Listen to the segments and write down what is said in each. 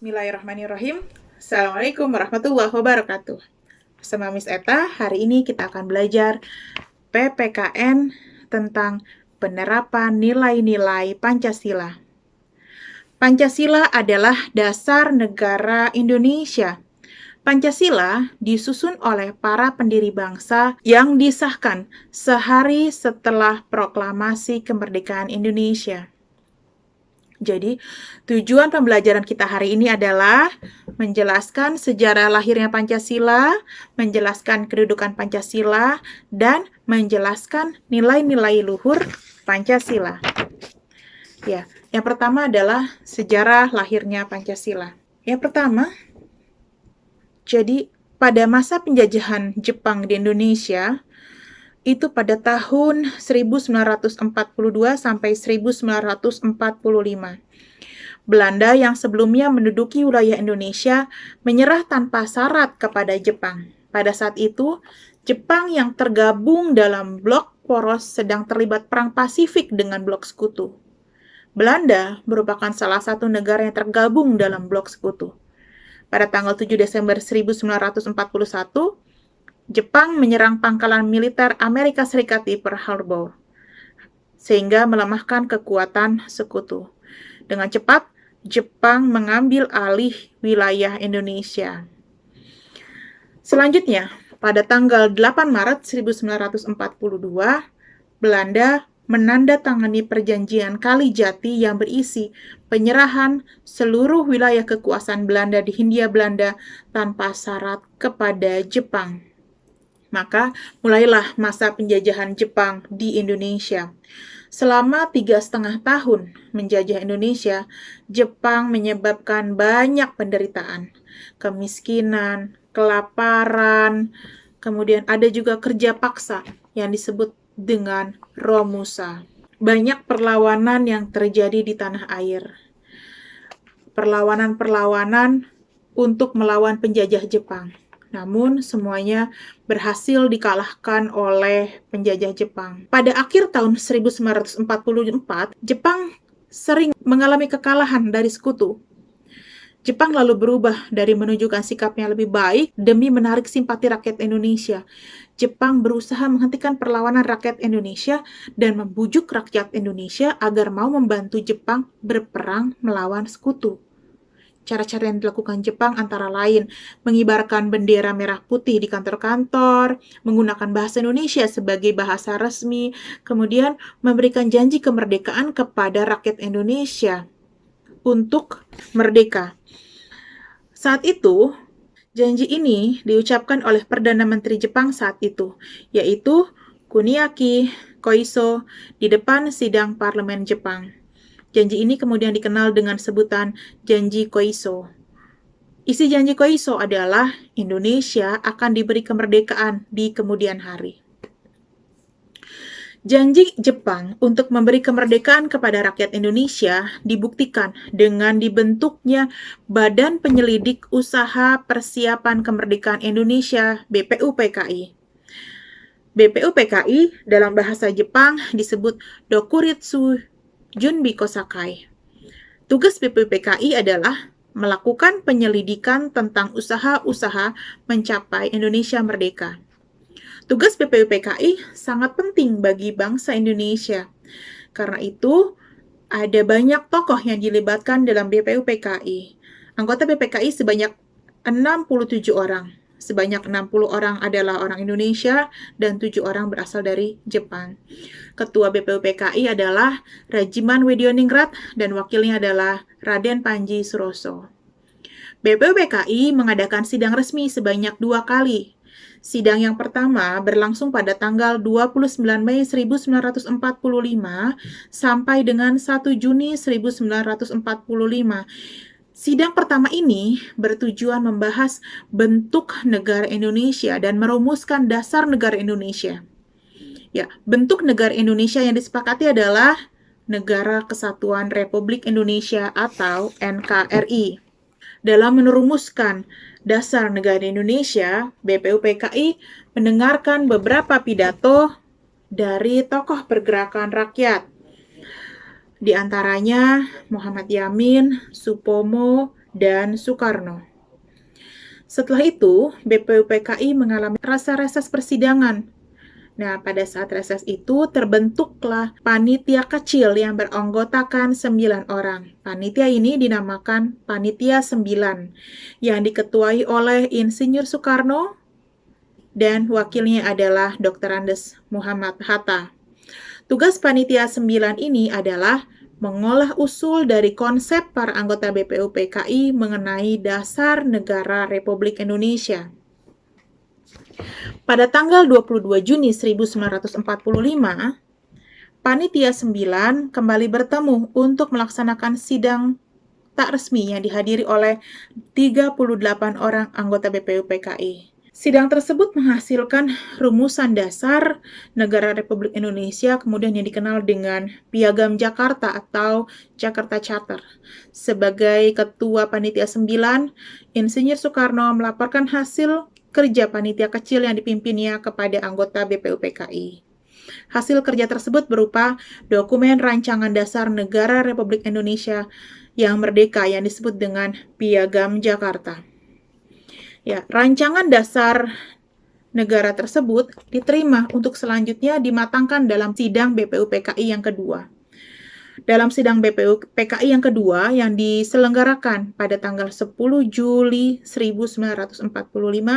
Bismillahirrahmanirrahim. Assalamualaikum warahmatullahi wabarakatuh. Bersama Miss Eta, hari ini kita akan belajar PPKN tentang penerapan nilai-nilai Pancasila. Pancasila adalah dasar negara Indonesia. Pancasila disusun oleh para pendiri bangsa yang disahkan sehari setelah proklamasi kemerdekaan Indonesia. Jadi, tujuan pembelajaran kita hari ini adalah menjelaskan sejarah lahirnya Pancasila, menjelaskan kedudukan Pancasila, dan menjelaskan nilai-nilai luhur Pancasila. Ya, yang pertama adalah sejarah lahirnya Pancasila. Yang pertama, jadi pada masa penjajahan Jepang di Indonesia, itu pada tahun 1942 sampai 1945. Belanda yang sebelumnya menduduki wilayah Indonesia menyerah tanpa syarat kepada Jepang. Pada saat itu, Jepang yang tergabung dalam blok poros sedang terlibat perang Pasifik dengan blok sekutu. Belanda merupakan salah satu negara yang tergabung dalam blok sekutu. Pada tanggal 7 Desember 1941, Jepang menyerang pangkalan militer Amerika Serikat di Pearl Harbor, sehingga melemahkan kekuatan sekutu. Dengan cepat, Jepang mengambil alih wilayah Indonesia. Selanjutnya, pada tanggal 8 Maret 1942, Belanda menandatangani perjanjian Kalijati yang berisi penyerahan seluruh wilayah kekuasaan Belanda di Hindia Belanda tanpa syarat kepada Jepang. Maka mulailah masa penjajahan Jepang di Indonesia. Selama 3,5 tahun menjajah Indonesia, Jepang menyebabkan banyak penderitaan, kemiskinan, kelaparan, kemudian ada juga kerja paksa yang disebut dengan Romusa. Banyak perlawanan yang terjadi di tanah air. Perlawanan-perlawanan untuk melawan penjajah Jepang. Namun, semuanya berhasil dikalahkan oleh penjajah Jepang. Pada akhir tahun 1944, Jepang sering mengalami kekalahan dari sekutu. Jepang lalu berubah dari menunjukkan sikap yang lebih baik demi menarik simpati rakyat Indonesia. Jepang berusaha menghentikan perlawanan rakyat Indonesia dan membujuk rakyat Indonesia agar mau membantu Jepang berperang melawan sekutu. Cara-cara yang dilakukan Jepang antara lain mengibarkan bendera merah putih di kantor-kantor, menggunakan bahasa Indonesia sebagai bahasa resmi, kemudian memberikan janji kemerdekaan kepada rakyat Indonesia untuk merdeka. Saat itu, janji ini diucapkan oleh Perdana Menteri Jepang saat itu, yaitu Kuniaki Koiso di depan sidang parlemen Jepang. Janji ini kemudian dikenal dengan sebutan Janji Koiso. Isi Janji Koiso adalah Indonesia akan diberi kemerdekaan di kemudian hari. Janji Jepang untuk memberi kemerdekaan kepada rakyat Indonesia dibuktikan dengan dibentuknya Badan Penyelidik Usaha Persiapan Kemerdekaan Indonesia (BPUPKI). BPUPKI dalam bahasa Jepang disebut Dokuritsu Junbi Kosakai. Tugas BPUPKI adalah melakukan penyelidikan tentang usaha-usaha mencapai Indonesia merdeka. Tugas BPUPKI sangat penting bagi bangsa Indonesia. Karena itu, ada banyak tokoh yang dilibatkan dalam BPUPKI. Anggota BPKI sebanyak 67 orang. Sebanyak 60 orang adalah orang Indonesia dan 7 orang berasal dari Jepang. Ketua BPUPKI adalah Rajiman Wedioningrat dan wakilnya adalah Raden Panji Suroso. BPUPKI mengadakan sidang resmi sebanyak 2 kali. Sidang yang pertama berlangsung pada tanggal 29 Mei 1945 sampai dengan 1 Juni 1945. Sidang pertama ini bertujuan membahas bentuk negara Indonesia dan merumuskan dasar negara Indonesia. Ya, bentuk negara Indonesia yang disepakati adalah Negara Kesatuan Republik Indonesia atau NKRI. Dalam merumuskan dasar negara Indonesia, BPUPKI mendengarkan beberapa pidato dari tokoh pergerakan rakyat. Di antaranya Muhammad Yamin, Supomo, dan Soekarno. Setelah itu, BPUPKI mengalami rasa reses persidangan. Nah, pada saat reses itu terbentuklah panitia kecil yang beranggotakan 9 orang. Panitia ini dinamakan Panitia 9, yang diketuai oleh Insinyur Soekarno dan wakilnya adalah Dr. Andes Muhammad Hatta. Tugas Panitia 9 ini adalah mengolah usul dari konsep para anggota BPUPKI mengenai dasar negara Republik Indonesia. Pada tanggal 22 Juni 1945, Panitia 9 kembali bertemu untuk melaksanakan sidang tak resmi yang dihadiri oleh 38 orang anggota BPUPKI. Sidang tersebut menghasilkan rumusan dasar negara Republik Indonesia, kemudian yang dikenal dengan Piagam Jakarta atau Jakarta Charter. Sebagai Ketua Panitia 9, Insinyur Soekarno melaporkan hasil kerja panitia kecil yang dipimpinnya kepada anggota BPUPKI. Hasil kerja tersebut berupa dokumen rancangan dasar negara Republik Indonesia yang merdeka yang disebut dengan Piagam Jakarta. Ya, rancangan dasar negara tersebut diterima untuk selanjutnya dimatangkan dalam sidang BPUPKI yang kedua. Dalam sidang BPUPKI yang kedua yang diselenggarakan pada tanggal 10 Juli 1945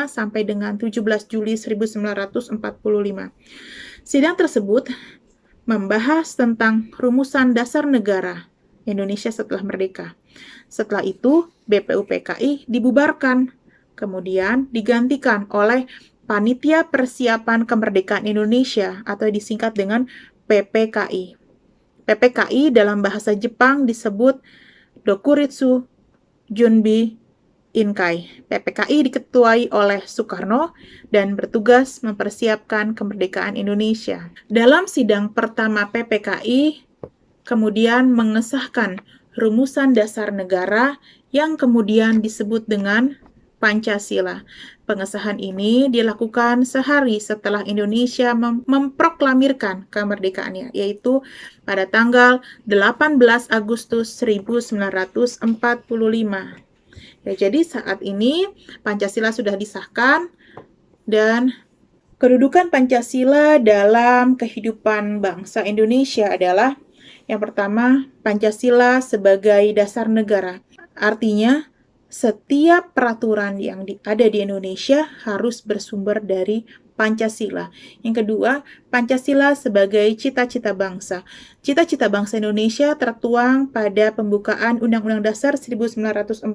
sampai dengan 17 Juli 1945. Sidang tersebut membahas tentang rumusan dasar negara Indonesia setelah merdeka. Setelah itu, BPUPKI dibubarkan, kemudian digantikan oleh Panitia Persiapan Kemerdekaan Indonesia atau disingkat dengan PPKI. PPKI dalam bahasa Jepang disebut Dokuritsu Junbi Inkai. PPKI diketuai oleh Soekarno dan bertugas mempersiapkan kemerdekaan Indonesia. Dalam sidang pertama PPKI, kemudian mengesahkan rumusan dasar negara yang kemudian disebut dengan Pancasila. Pengesahan ini dilakukan sehari setelah Indonesia memproklamirkan kemerdekaannya, yaitu pada tanggal 18 Agustus 1945. Ya, jadi saat ini Pancasila sudah disahkan dan kedudukan Pancasila dalam kehidupan bangsa Indonesia adalah yang pertama, Pancasila sebagai dasar negara. Artinya, setiap peraturan yang ada di Indonesia harus bersumber dari Pancasila. Yang kedua, Pancasila sebagai cita-cita bangsa. Cita-cita bangsa Indonesia tertuang pada pembukaan Undang-Undang Dasar 1945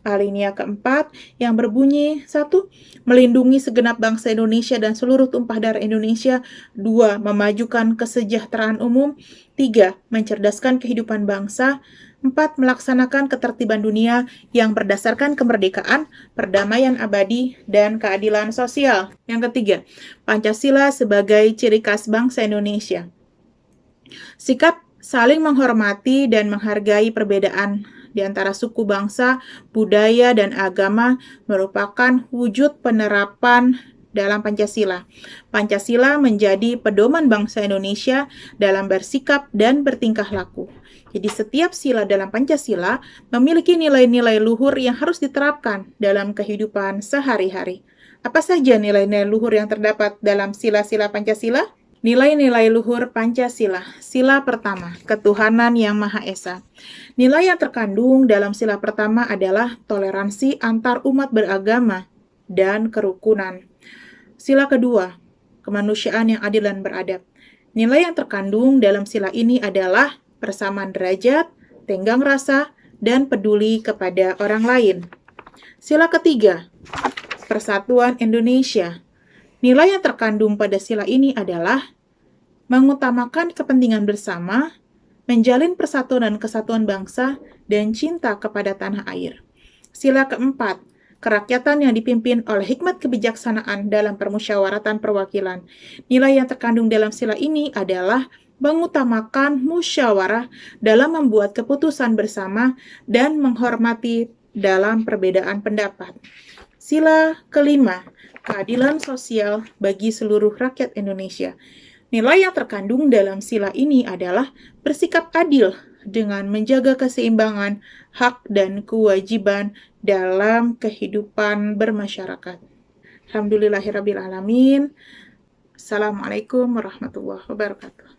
alinea keempat yang berbunyi 1. Melindungi segenap bangsa Indonesia dan seluruh tumpah darah Indonesia. 2. Memajukan kesejahteraan umum. 3. Mencerdaskan kehidupan bangsa. 4. Melaksanakan ketertiban dunia yang berdasarkan kemerdekaan, perdamaian abadi, dan keadilan sosial. Yang ketiga, Pancasila sebagai ciri khas bangsa Indonesia. Sikap saling menghormati dan menghargai perbedaan di antara suku bangsa, budaya, dan agama merupakan wujud penerapan dalam Pancasila. Pancasila menjadi pedoman bangsa Indonesia dalam bersikap dan bertingkah laku. Jadi setiap sila dalam Pancasila memiliki nilai-nilai luhur yang harus diterapkan dalam kehidupan sehari-hari. Apa saja nilai-nilai luhur yang terdapat dalam sila-sila Pancasila? Nilai-nilai luhur Pancasila. Sila pertama, ketuhanan yang Maha Esa. Nilai yang terkandung dalam sila pertama adalah toleransi antar umat beragama dan kerukunan. Sila kedua, kemanusiaan yang adil dan beradab. Nilai yang terkandung dalam sila ini adalah persamaan derajat, tenggang rasa, dan peduli kepada orang lain. Sila ketiga, persatuan Indonesia. Nilai yang terkandung pada sila ini adalah mengutamakan kepentingan bersama, menjalin persatuan dan kesatuan bangsa, dan cinta kepada tanah air. Sila keempat, kerakyatan yang dipimpin oleh hikmat kebijaksanaan dalam permusyawaratan perwakilan. Nilai yang terkandung dalam sila ini adalah mengutamakan musyawarah dalam membuat keputusan bersama dan menghormati dalam perbedaan pendapat. Sila kelima, keadilan sosial bagi seluruh rakyat Indonesia. Nilai yang terkandung dalam sila ini adalah bersikap adil dengan menjaga keseimbangan hak dan kewajiban dalam kehidupan bermasyarakat. Alhamdulillahirrabbilalamin. Assalamualaikum warahmatullahi wabarakatuh.